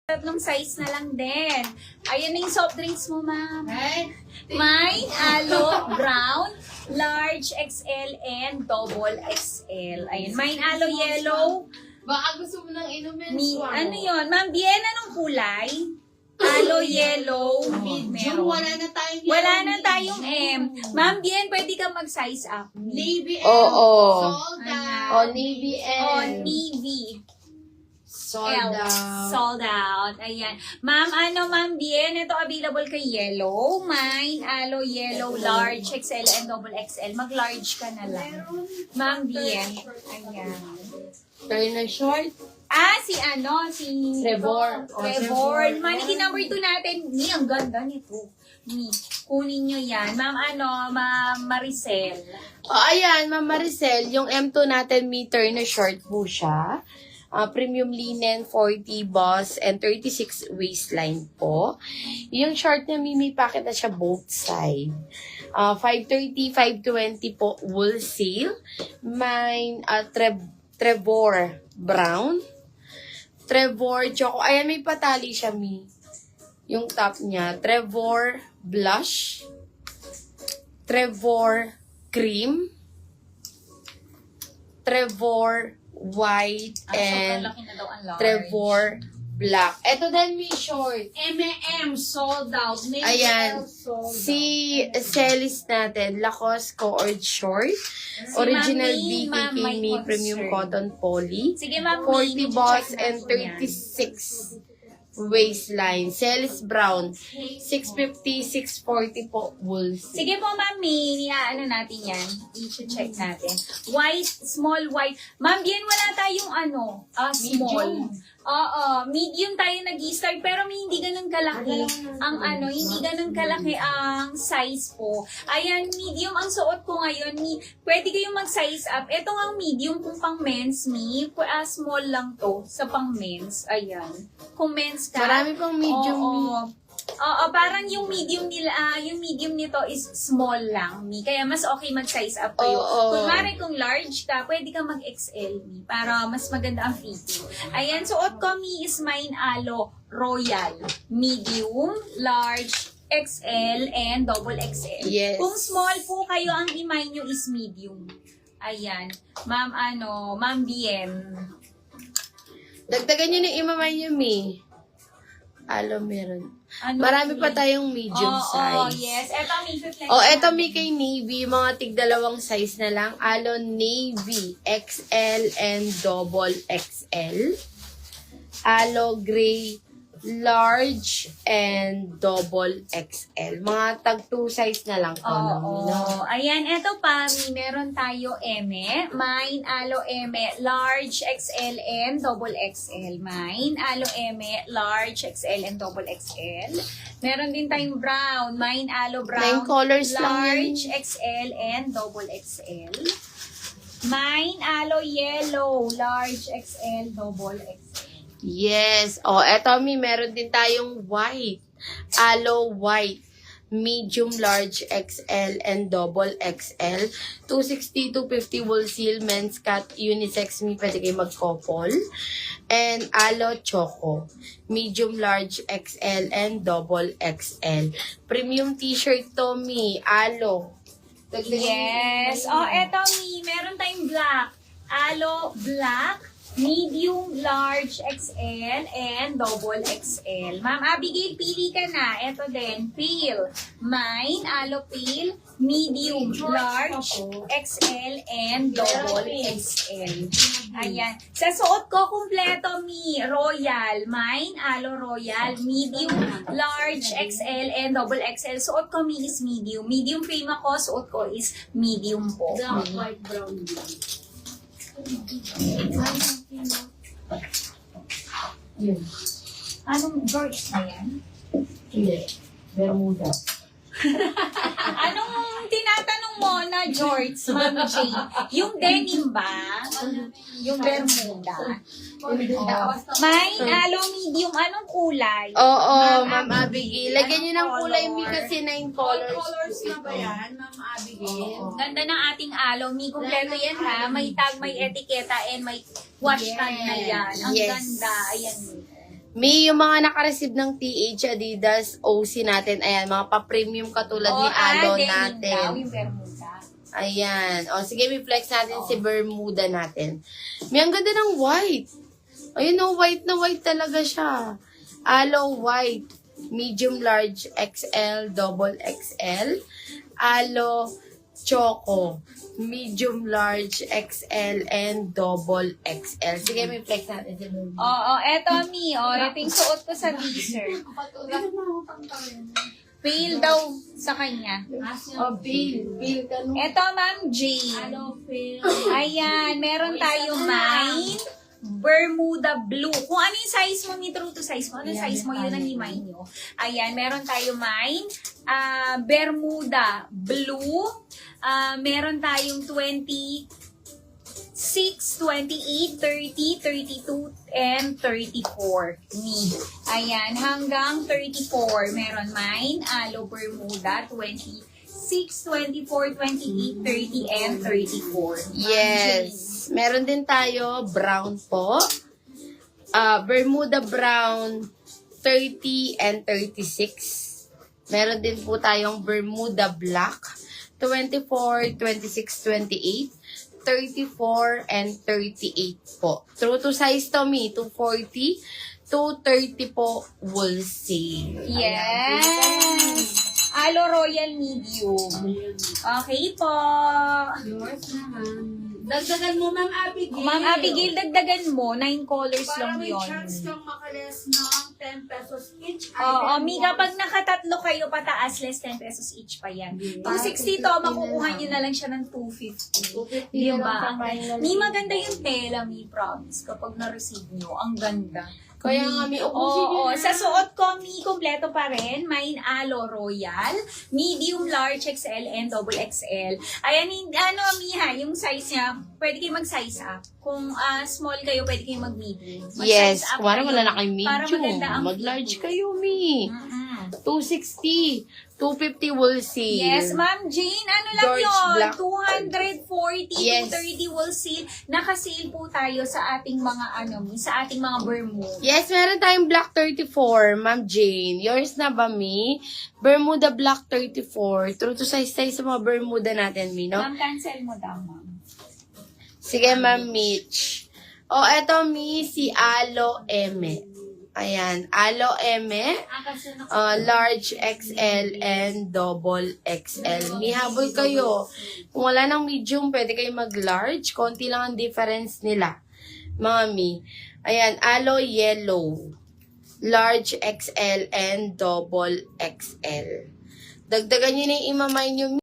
Tatlong size na lang din. Ayan na yung soft drinks mo, ma'am. Mine, alo, brown, large XL, and double XL. Ayan, mine, alo, yellow. Baka gusto mo nang inumin. Ano yun? Ma'am, Bien, anong kulay? Alo, yellow, Medium, meron. Wala na tayong M. Ma'am, Bien, pwede ka mag-size up. Navy M. Oo. Sold out. O, Navy O, M. navy. Sold out. Sold out. Ayan. Ma'am, Ma'am Bien, ito available kay yellow. Mine, alo, yellow, large, XL, and double XL. Mag-large ka na lang. Ma'am Bien. Ayan. Turner short. Si Trevor. Trevor. Mannequin number 2 natin. Ni, ang ganda nito. Ni, kunin nyo yan. Ma'am, Ma'am Maricel. O, ayan, Ma'am Maricel, yung M2 natin, meter na short po siya. Premium linen, 40 boss, and 36 waistline po. Yung short niya, may packet na siya both side. 530, 520 po, wool sale. Mine, Trevor brown. Trevor choco. Ayan, may patali siya, yung top niya. Trevor blush. Trevor cream. Trevor white and Laki na daw ang large. Trevor black. Ito din may short. M&M sold out. Ayan. Si Celis natin, Lacoste Coord short. Original Ma'am, Ma'am, BKK may me premium concern. cotton poly. Sige, Ma'am, 40 boss check and natin yan. 36 waistline. Celis brown. 650, 640 po wool. Sige po, Ma'am May, natin yan. I-check natin. White, small white. Ma'am, Bien, wala tayong small. Medium tayo nag-start, pero may hindi ganun kalaki hindi ganun kalaki ang size po. Ayan, medium ang suot ko ngayon. Pwede kayong mag-size up. Ito ang medium kung pang men's, small lang to sa pang men's. Ayan. Kung men's ka. Marami pang medium. Oo, parang yung medium nito is small lang, kaya mas okay mag-size up kayo. Kunwari kung large ka, pwede ka mag-XL, para mas maganda ang fitting. Ayan, suot ko, is mine alo, royal, medium, large, XL, and double XL. Yes. Kung small po kayo, ang imay nyo is medium. Ayan, Ma'am BM. Dagdagan nyo na imamay nyo, Alo, meron. Marami pa tayong medium size. Yes. Eto, may flex. Eto may kay Navy, mga tig-dalawang size na lang. Alo, Navy, XL and double XL. Alo, gray, large and double XL. Mga tag 2 size na lang po. Ayan, eto pa, meron tayo eme. Mine, alo, eme, large, XL, and double XL. Mine, alo, eme, large, XL, and double XL. Meron din tayong brown. Mine, alo, brown, 9 colors lang large, XL, and double XL. Mine, alo, yellow, large, XL, double XL. Yes. Eto meron din tayong white. Alo white. Medium, large, XL, and double XL. 260, 250 wool seal, men's cut, unisex, pwede kayo mag-couple. And alo choco. Medium, large, XL, and double XL. Premium t-shirt to, alo. Yes. Eto, meron tayong black. Alo, black, medium, large, XL, and double XL. Ma'am Abigail, pili ka na. Ito din, pale. Mine, alo pale, medium, large, XL, and double XL. Ayan. Sa suot ko, kumpleto, royal. Mine, alo royal, medium, large, XL, and double XL. Suot ko, is medium. Medium frame ako, suot ko is medium po. White, brown, Anong George na yan? Hindi. Bermuda. Anong tinatanong mo na George, Ma'am J? Yung denim ba? Yung Bermuda? Mine, alo, medium. Anong kulay? Ma'am Abigail. Lagyan nyo ng kulay, kasi 9 colors. colors na ba yan, Ma'am Abigail? Ganda ng ating alo. Kompleto yan ha. May tag, may etiketa, and may wash tag na yan. Ang Yes. ganda. Ayan. May yung mga naka-receive ng TH, Adidas, OC natin. Ayan, mga pa-premium katulad ni Alo natin. Yung Bermuda. Ayan. O, sige, i-flex natin si Bermuda natin. May ang ganda ng white. Ayun, no, white na white talaga siya. Alo white. Medium, large, XL, double XL. Alo choco. Medium, large, XL, and double XL. Sige, may flex natin si Bermuda. Oo, eto Mi. Ito yung suot ko sa t-shirt. Pale daw sa kanya. Oh, Bill, ganun. Eto, Ma'am Jane. Hello, Phil. Ayan, meron tayong mine. Bermuda blue. Kung ano yung size mo, true to size mo. Ano yung size mo, yun ang himay nyo. Ayan, meron tayo mine. Bermuda blue. Meron tayong 26, 28, 30, 32, and 34. Ni. Ayan, hanggang 34. Meron mine. Alo Bermuda, 26, 24, 28, 30, and 34. Yes. Meron din tayo brown po. Bermuda brown 30 and 36. Meron din po tayong Bermuda black 24, 26, 28, 34, and 38 po. True to size to me, 240, 230 po wholesale. Yes! Alo Royal Medium. Okay po. Yours naman. Dagdagan mo, Ma'am Abigail. Ma'am Abigail, dagdagan mo. 9 colors Para lang may yun. chance kang makalis ng 10 pesos each. Oo, item Mi, once. kapag nakatatlo kayo pataas, less 10 pesos each pa yan. 260 to, makukuha nyo na lang siya ng 250. Diba? Mi, maganda yung tela, Mi, promise. Kapag na-receive nyo, ang ganda. Kaya nga, Mi, ubusin nyo Oo, na. sa suot ko, Mi, kompleto pa rin. Mine Alo Royal, medium, large, XL, and double XL. Ayan, Mi, ha, yung size niya, pwede kayo mag-size up. Kung small kayo, pwede kayo mag-medium. Yes. Mag-size up Kung ano, kayo wala na kayo para medium. maganda ang Mag-large fitting. kayo, Mi. 260, 250 wholesale. Yes, Ma'am Jane, ano lang George yun? Black. 240, Yes. 230 wholesale. Naka-sale po tayo sa ating mga sa ating mga Bermuda. Yes, meron tayong Black 34, Ma'am Jane. Yours na ba, Mi? Bermuda Black 34. True to size tayo sa mga Bermuda natin, Mi, no? Ma'am, cancel mo daw, Ma'am. Sige, Ma'am Mitch. O, eto, Mi, si Alo Eme. Ayan, Alo Eme. Large XL and double XL. Mi, habol kayo. Kung wala ng medium, pwede kayo mag-large. Konti lang ang difference nila. Mga Mi. Ayan, Alo Yellow. Large XL and double XL. Dagdagan nyo na yung imamay nyo, Mi.